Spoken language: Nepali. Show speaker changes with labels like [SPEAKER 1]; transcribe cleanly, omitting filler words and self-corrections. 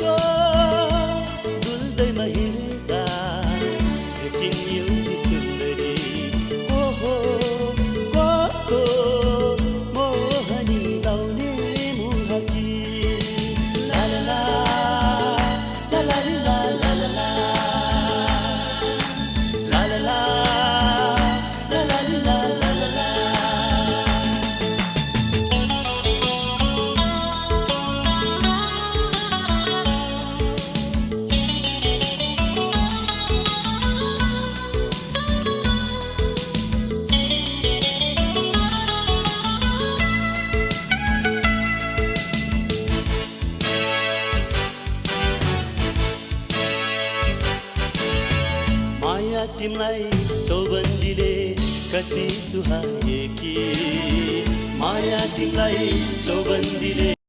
[SPEAKER 1] को डुल्दैमा हिँड्दा भेटिन् एउटी सुन्दरी ओहो कस्तो मोहनी लाउने मुहाकी ला ला ला ला ला ला ला ला ला ला ला ला ला ला ला ला ला ला माया तिमलाई चौबन्दीले कति सुहाए कि माया तिमलाई चौबन्दीले